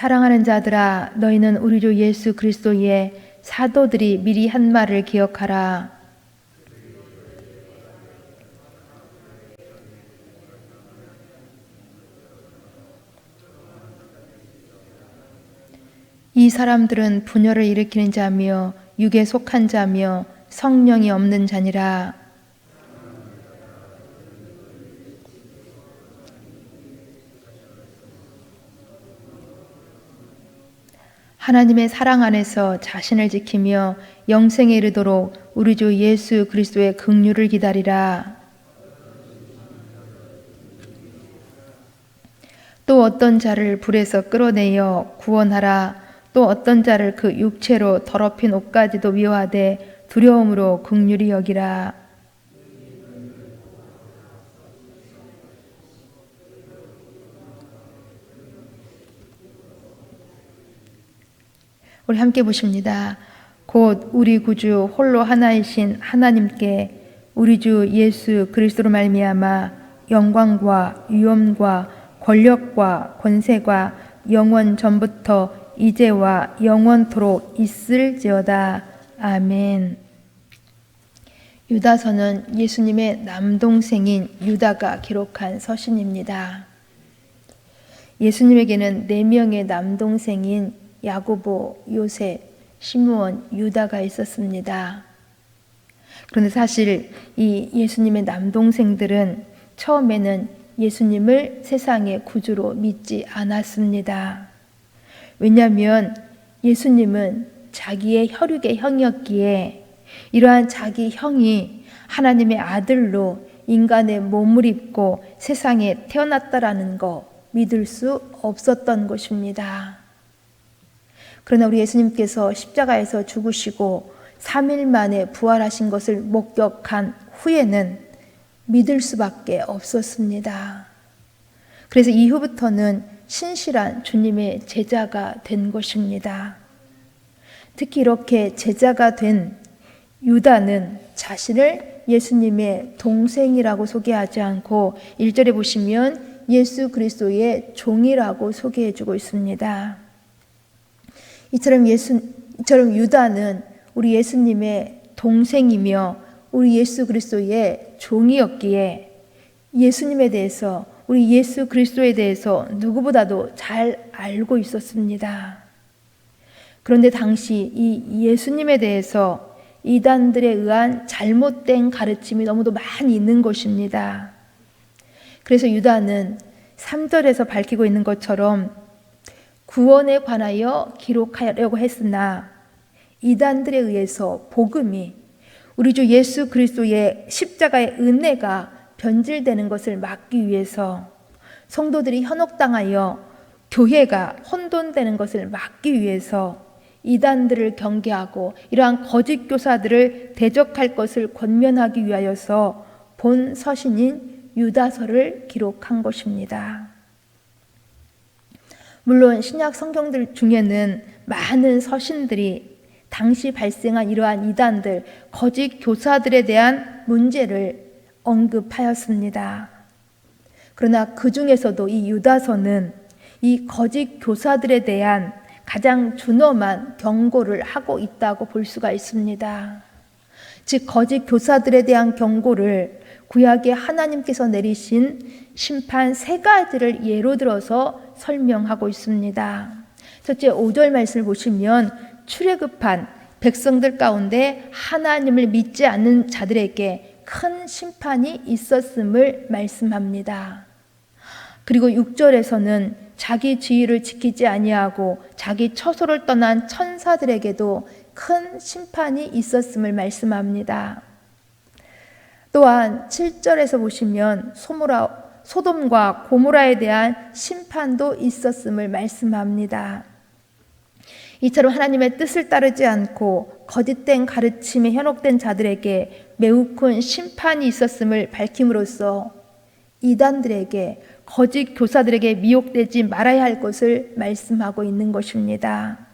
사랑하는 자들아, 너희는 우리 주 예수 그리스도의 사도들이 미리 한 말을 기억하라. 이 사람들은 분열을 일으키는 자며 육에 속한 자며 성령이 없는 자니라. 하나님의 사랑 안에서 자신을 지키며 영생에 이르도록 우리 주 예수 그리스도의 긍휼을 기다리라. 또 어떤 자를 불에서 끌어내어 구원하라. 또 어떤 자를 그 육체로 더럽힌 옷까지도 미워하되 두려움으로 긍휼히 여기라. 우리 함께 보십니다. 곧 우리 구주 홀로 하나이신 하나님께 우리 주 예수 그리스도로 말미암아 영광과 위엄과 권력과 권세가 영원 전부터 이제와 영원토록 있을지어다. 아멘. 유다서는 예수님의 남동생인 유다가 기록한 서신입니다. 예수님에게는 4명의 남동생인 야고보, 요셉, 시므온, 유다가 있었습니다. 그런데 사실 이 예수님의 남동생들은 처음에는 예수님을 세상의 구주로 믿지 않았습니다. 왜냐하면 예수님은 자기의 혈육의 형이었기에 이러한 자기 형이 하나님의 아들로 인간의 몸을 입고 세상에 태어났다라는 거 믿을 수 없었던 것입니다. 그러나 우리 예수님께서 십자가에서 죽으시고 3일 만에 부활하신 것을 목격한 후에는 믿을 수밖에 없었습니다. 그래서 이후부터는 신실한 주님의 제자가 된 것입니다. 특히 이렇게 제자가 된 유다는 자신을 예수님의 동생이라고 소개하지 않고 1절에 보시면 예수 그리스도의 종이라고 소개해주고 있습니다. 이처럼 유다는 우리 예수님의 동생이며 우리 예수 그리스도의 종이었기에 예수님에 대해서 우리 예수 그리스도에 대해서 누구보다도 잘 알고 있었습니다. 그런데 당시 이 예수님에 대해서 이단들에 의한 잘못된 가르침이 너무도 많이 있는 것입니다. 그래서 유다는 3절에서 밝히고 있는 것처럼 구원에 관하여 기록하려고 했으나 이단들에 의해서 복음이 우리 주 예수 그리스도의 십자가의 은혜가 변질되는 것을 막기 위해서 성도들이 현혹당하여 교회가 혼돈되는 것을 막기 위해서 이단들을 경계하고 이러한 거짓 교사들을 대적할 것을 권면하기 위하여서 본 서신인 유다서를 기록한 것입니다. 물론 신약 성경들 중에는 많은 서신들이 당시 발생한 이러한 이단들, 거짓 교사들에 대한 문제를 언급하였습니다. 그러나 그 중에서도 이 유다서는 이 거짓 교사들에 대한 가장 준엄한 경고를 하고 있다고 볼 수가 있습니다. 즉 거짓 교사들에 대한 경고를 구약의 하나님께서 내리신 심판 3가지를 예로 들어서 설명하고 있습니다. 첫째 5절 말씀을 보시면 출애굽한 백성들 가운데 하나님을 믿지 않는 자들에게 큰 심판이 있었음을 말씀합니다. 그리고 6절에서는 자기 지위를 지키지 아니하고 자기 처소를 떠난 천사들에게도 큰 심판이 있었음을 말씀합니다. 또한 7절에서 보시면 소돔과 고모라에 대한 심판도 있었음을 말씀합니다. 이처럼 하나님의 뜻을 따르지 않고 거짓된 가르침에 현혹된 자들에게 매우 큰 심판이 있었음을 밝힘으로써 이단들에게 거짓 교사들에게 미혹되지 말아야 할 것을 말씀하고 있는 것입니다.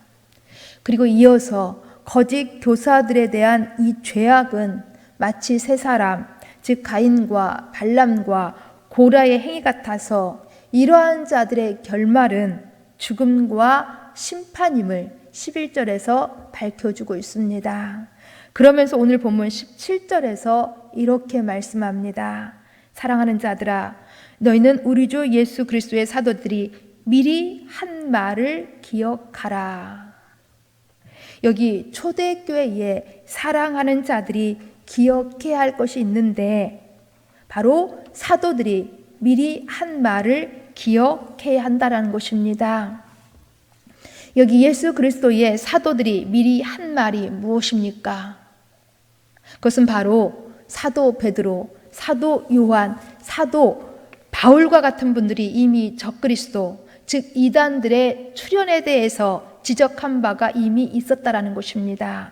그리고 이어서 거짓 교사들에 대한 이 죄악은 마치 세 사람, 즉 가인과 발람과 고라의 행위 같아서 이러한 자들의 결말은 죽음과 심판임을 11절에서 밝혀주고 있습니다. 그러면서 오늘 본문 17절에서 이렇게 말씀합니다. 사랑하는 자들아, 너희는 우리 주 예수 그리스도의 사도들이 미리 한 말을 기억하라. 여기 초대교회에 사랑하는 자들이 기억해야 할 것이 있는데 바로 사도들이 미리 한 말을 기억해야 한다는 것입니다. 여기 예수 그리스도의 사도들이 미리 한 말이 무엇입니까? 그것은 바로 사도 베드로, 사도 요한, 사도 바울과 같은 분들이 이미 적그리스도, 즉 이단들의 출현에 대해서 지적한 바가 이미 있었다라는 것입니다.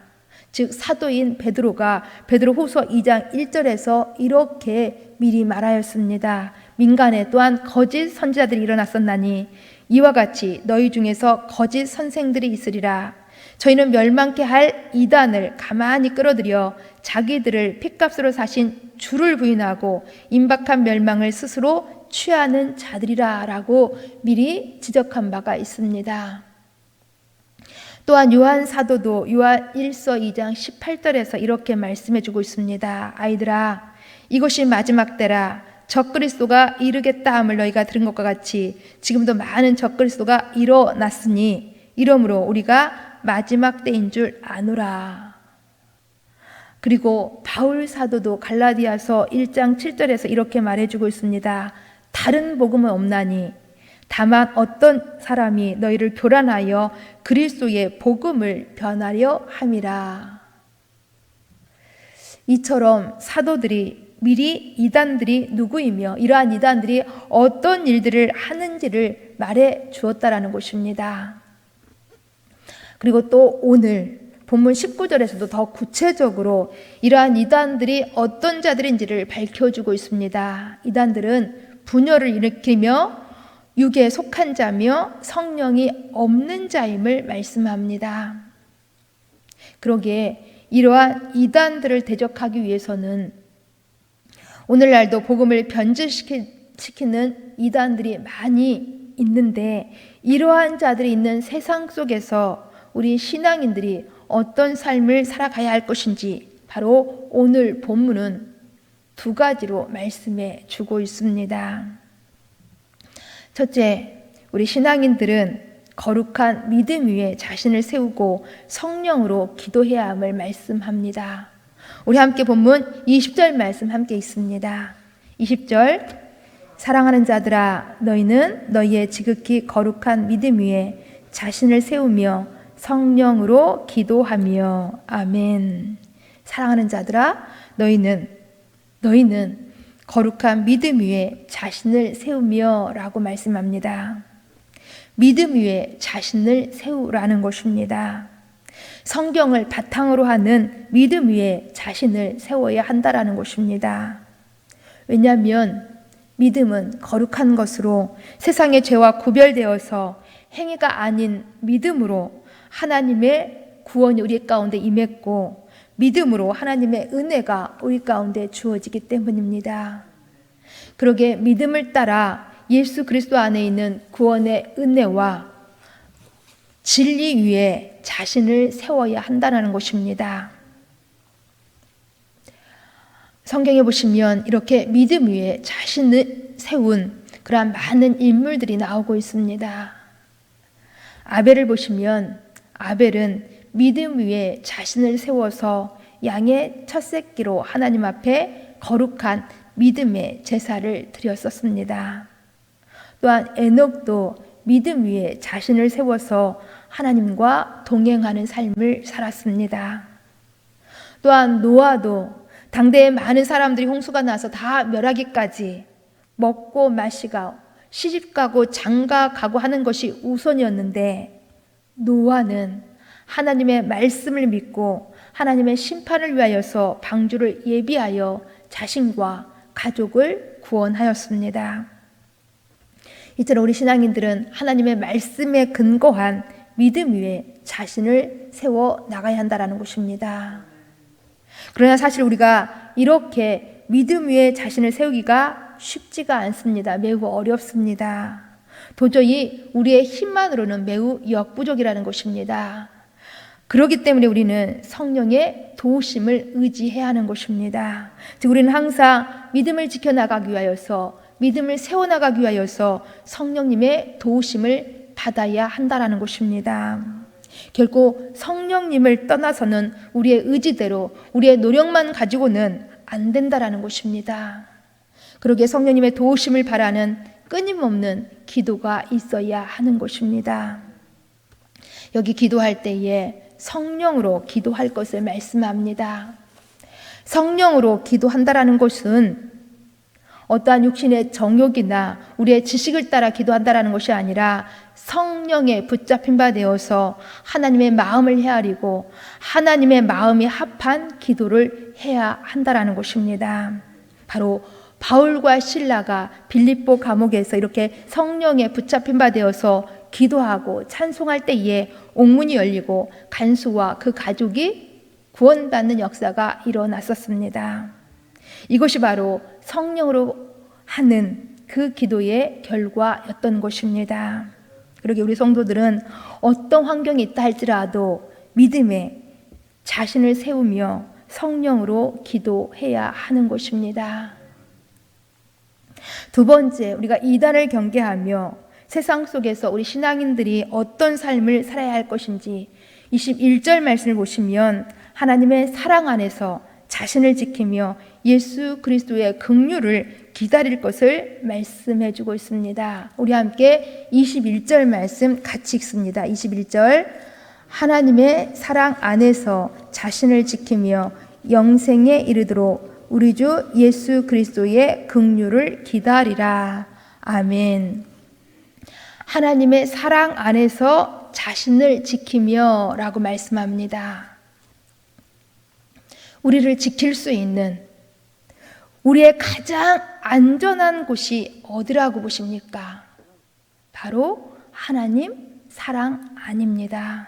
즉 사도인 베드로가 베드로후서 2장 1절에서 이렇게 미리 말하였습니다. 민간에 또한 거짓 선지자들이 일어났었나니 이와 같이 너희 중에서 거짓 선생들이 있으리라. 저희는 멸망케 할 이단을 가만히 끌어들여 자기들을 핏값으로 사신 주를 부인하고 임박한 멸망을 스스로 취하는 자들이라 라고 미리 지적한 바가 있습니다. 또한 요한 사도도 요한 1서 2장 18절에서 이렇게 말씀해 주고 있습니다. 아이들아, 이것이 마지막 때라. 적그리스도가 이르겠다 함을 너희가 들은 것과 같이 지금도 많은 적그리스도가 일어났으니 이러므로 우리가 마지막 때인 줄 아노라. 그리고 바울 사도도 갈라디아서 1장 7절에서 이렇게 말해주고 있습니다. 다른 복음은 없나니 다만 어떤 사람이 너희를 교란하여 그리스도의 복음을 변하려 함이라. 이처럼 사도들이 미리 이단들이 누구이며 이러한 이단들이 어떤 일들을 하는지를 말해 주었다라는 것입니다. 그리고 또 오늘 본문 19절에서도 더 구체적으로 이러한 이단들이 어떤 자들인지를 밝혀주고 있습니다. 이단들은 분열을 일으키며 육에 속한 자며 성령이 없는 자임을 말씀합니다. 그러기에 이러한 이단들을 대적하기 위해서는 오늘날도 복음을 변질시키는 이단들이 많이 있는데 이러한 자들이 있는 세상 속에서 우리 신앙인들이 어떤 삶을 살아가야 할 것인지 바로 오늘 본문은 두 가지로 말씀해 주고 있습니다. 첫째, 우리 신앙인들은 거룩한 믿음 위에 자신을 세우고 성령으로 기도해야 함을 말씀합니다. 우리 함께 본문 20절 말씀 함께 있습니다. 20절, 사랑하는 자들아, 너희는 너희의 지극히 거룩한 믿음 위에 자신을 세우며 성령으로 기도하며. 아멘. 사랑하는 자들아, 너희는 거룩한 믿음 위에 자신을 세우며 라고 말씀합니다. 믿음 위에 자신을 세우라는 것입니다. 성경을 바탕으로 하는 믿음 위에 자신을 세워야 한다라는 것입니다. 왜냐하면 믿음은 거룩한 것으로 세상의 죄와 구별되어서 행위가 아닌 믿음으로 하나님의 구원이 우리 가운데 임했고 믿음으로 하나님의 은혜가 우리 가운데 주어지기 때문입니다. 그러기에 믿음을 따라 예수 그리스도 안에 있는 구원의 은혜와 진리 위에 자신을 세워야 한다는 것입니다. 성경에 보시면 이렇게 믿음 위에 자신을 세운 그러한 많은 인물들이 나오고 있습니다. 아벨을 보시면 아벨은 믿음 위에 자신을 세워서 양의 첫 새끼로 하나님 앞에 거룩한 믿음의 제사를 드렸었습니다. 또한 에녹도 믿음 위에 자신을 세워서 하나님과 동행하는 삶을 살았습니다. 또한 노아도 당대에 많은 사람들이 홍수가 나서 다 멸하기까지 먹고 마시고 시집가고 장가가고 하는 것이 우선이었는데 노아는 하나님의 말씀을 믿고 하나님의 심판을 위하여서 방주를 예비하여 자신과 가족을 구원하였습니다. 이처럼 우리 신앙인들은 하나님의 말씀에 근거한 믿음 위에 자신을 세워 나가야 한다는 것입니다. 그러나 사실 우리가 이렇게 믿음 위에 자신을 세우기가 쉽지가 않습니다. 매우 어렵습니다. 도저히 우리의 힘만으로는 매우 역부족이라는 것입니다. 그렇기 때문에 우리는 성령의 도우심을 의지해야 하는 것입니다. 즉 우리는 항상 믿음을 지켜나가기 위하여서, 믿음을 세워나가기 위하여서 성령님의 도우심을 받아야 한다는 것입니다. 결코 성령님을 떠나서는 우리의 의지대로, 우리의 노력만 가지고는 안 된다는 것입니다. 그러기에 성령님의 도우심을 바라는 끊임없는 기도가 있어야 하는 것입니다. 여기 기도할 때에 성령으로 기도할 것을 말씀합니다. 성령으로 기도한다라는 것은 어떠한 육신의 정욕이나 우리의 지식을 따라 기도한다라는 것이 아니라 성령에 붙잡힌 바 되어서 하나님의 마음을 헤아리고 하나님의 마음이 합한 기도를 해야 한다라는 것입니다. 바로 바울과 실라가 빌립보 감옥에서 이렇게 성령에 붙잡힌 바 되어서 기도하고 찬송할 때에 옥문이 열리고 간수와 그 가족이 구원받는 역사가 일어났었습니다. 이것이 바로 성령으로 하는 그 기도의 결과였던 것입니다. 그러게 우리 성도들은 어떤 환경이 있다 할지라도 믿음에 자신을 세우며 성령으로 기도해야 하는 것입니다. 두 번째, 우리가 이단을 경계하며 세상 속에서 우리 신앙인들이 어떤 삶을 살아야 할 것인지 21절 말씀을 보시면 하나님의 사랑 안에서 자신을 지키며 예수 그리스도의 긍휼을 기다릴 것을 말씀해 주고 있습니다. 우리 함께 21절 말씀 같이 읽습니다. 21절, 하나님의 사랑 안에서 자신을 지키며 영생에 이르도록 우리 주 예수 그리스도의 긍휼을 기다리라. 아멘. 하나님의 사랑 안에서 자신을 지키며 라고 말씀합니다. 우리를 지킬 수 있는 우리의 가장 안전한 곳이 어디라고 보십니까? 바로 하나님 사랑 안입니다.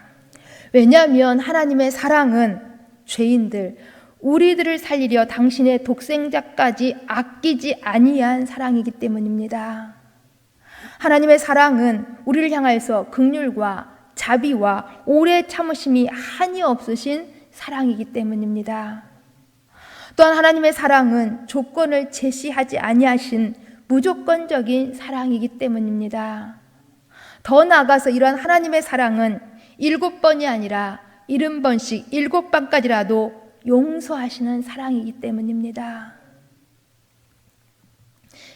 왜냐하면 하나님의 사랑은 죄인들, 우리들을 살리려 당신의 독생자까지 아끼지 아니한 사랑이기 때문입니다. 하나님의 사랑은 우리를 향하여서 긍휼과 자비와 오래 참으심이 한이 없으신 사랑이기 때문입니다. 또한 하나님의 사랑은 조건을 제시하지 아니하신 무조건적인 사랑이기 때문입니다. 더 나아가서 이러한 하나님의 사랑은 7번이 아니라 70번씩 7번까지라도 용서하시는 사랑이기 때문입니다.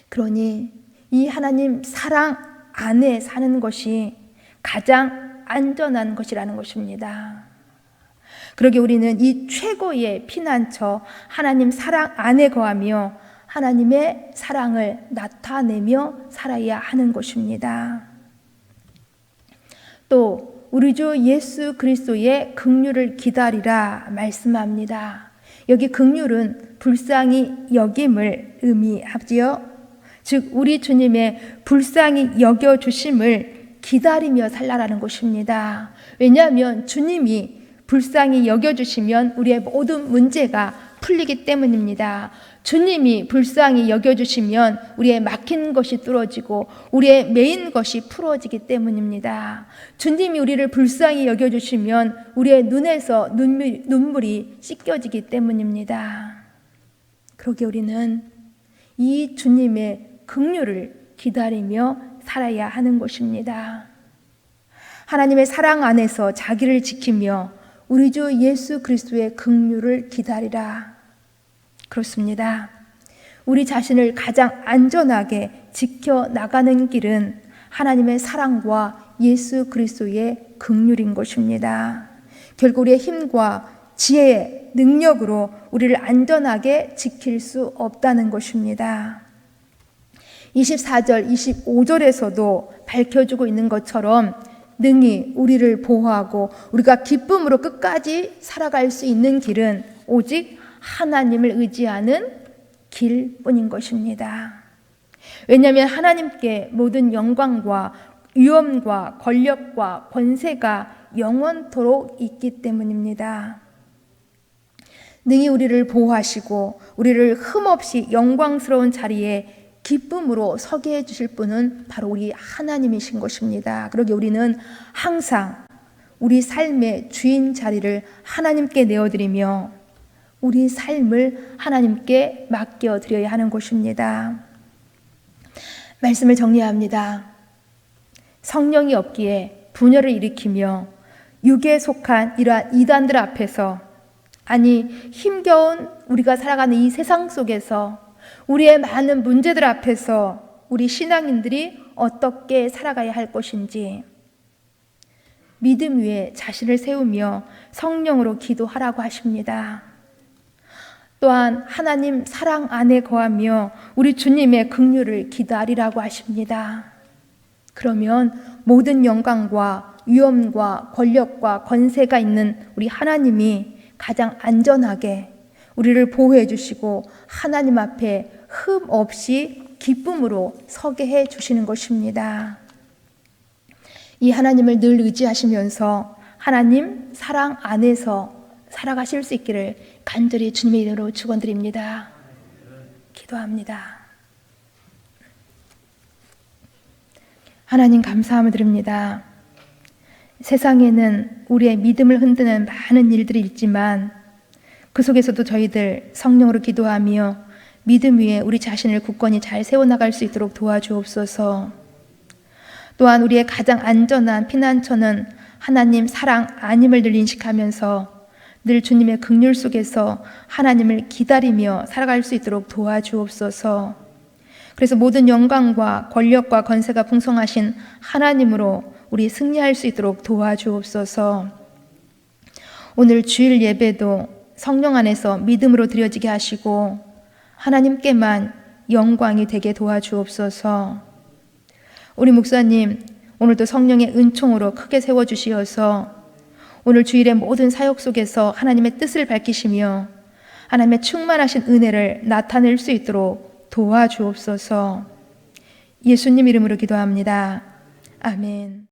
그러니 이 하나님 사랑 안에 사는 것이 가장 안전한 것이라는 것입니다. 그러기에 우리는 이 최고의 피난처 하나님 사랑 안에 거하며 하나님의 사랑을 나타내며 살아야 하는 것입니다. 또 우리 주 예수 그리스도의 긍휼을 기다리라 말씀합니다. 여기 긍휼은 불쌍히 여김을 의미하지요. 즉 우리 주님의 불쌍히 여겨주심을 기다리며 살라라는 것입니다. 왜냐하면 주님이 불쌍히 여겨주시면 우리의 모든 문제가 풀리기 때문입니다. 주님이 불쌍히 여겨주시면 우리의 막힌 것이 뚫어지고 우리의 메인 것이 풀어지기 때문입니다. 주님이 우리를 불쌍히 여겨주시면 우리의 눈에서 눈물이 씻겨지기 때문입니다. 그러기에 우리는 이 주님의 긍휼을 기다리며 살아야 하는 것입니다. 하나님의 사랑 안에서 자기를 지키며 우리 주 예수 그리스도의 긍휼을 기다리라. 그렇습니다. 우리 자신을 가장 안전하게 지켜나가는 길은 하나님의 사랑과 예수 그리스도의 긍휼인 것입니다. 결국 우리의 힘과 지혜의 능력으로 우리를 안전하게 지킬 수 없다는 것입니다. 24절, 25절에서도 밝혀주고 있는 것처럼 능히 우리를 보호하고 우리가 기쁨으로 끝까지 살아갈 수 있는 길은 오직 하나님을 의지하는 길뿐인 것입니다. 왜냐하면 하나님께 모든 영광과 위엄과 권력과 권세가 영원토록 있기 때문입니다. 능히 우리를 보호하시고 우리를 흠없이 영광스러운 자리에 기쁨으로 서게 해주실 분은 바로 우리 하나님이신 것입니다. 그러기에 우리는 항상 우리 삶의 주인 자리를 하나님께 내어드리며 우리 삶을 하나님께 맡겨드려야 하는 것입니다. 말씀을 정리합니다. 성령이 없기에 분열을 일으키며 육에 속한 이러한 이단들 앞에서, 아니 힘겨운 우리가 살아가는 이 세상 속에서 우리의 많은 문제들 앞에서 우리 신앙인들이 어떻게 살아가야 할 것인지 믿음 위에 자신을 세우며 성령으로 기도하라고 하십니다. 또한 하나님 사랑 안에 거하며 우리 주님의 긍휼을 기다리라고 하십니다. 그러면 모든 영광과 위엄과 권력과 권세가 있는 우리 하나님이 가장 안전하게 우리를 보호해 주시고 하나님 앞에 흠 없이 기쁨으로 서게 해 주시는 것입니다. 이 하나님을 늘 의지하시면서 하나님 사랑 안에서 살아가실 수 있기를 간절히 주님의 이름으로 축원드립니다. 기도합니다. 하나님 감사함을 드립니다. 세상에는 우리의 믿음을 흔드는 많은 일들이 있지만 그 속에서도 저희들 성령으로 기도하며 믿음 위에 우리 자신을 굳건히 잘 세워나갈 수 있도록 도와주옵소서. 또한 우리의 가장 안전한 피난처는 하나님 사랑 안임을 늘 인식하면서 늘 주님의 긍휼 속에서 하나님을 기다리며 살아갈 수 있도록 도와주옵소서. 그래서 모든 영광과 권력과 권세가 풍성하신 하나님으로 우리 승리할 수 있도록 도와주옵소서. 오늘 주일 예배도 성령 안에서 믿음으로 드려지게 하시고 하나님께만 영광이 되게 도와주옵소서. 우리 목사님 오늘도 성령의 은총으로 크게 세워주시어서 오늘 주일의 모든 사역 속에서 하나님의 뜻을 밝히시며 하나님의 충만하신 은혜를 나타낼 수 있도록 도와주옵소서. 예수님 이름으로 기도합니다. 아멘.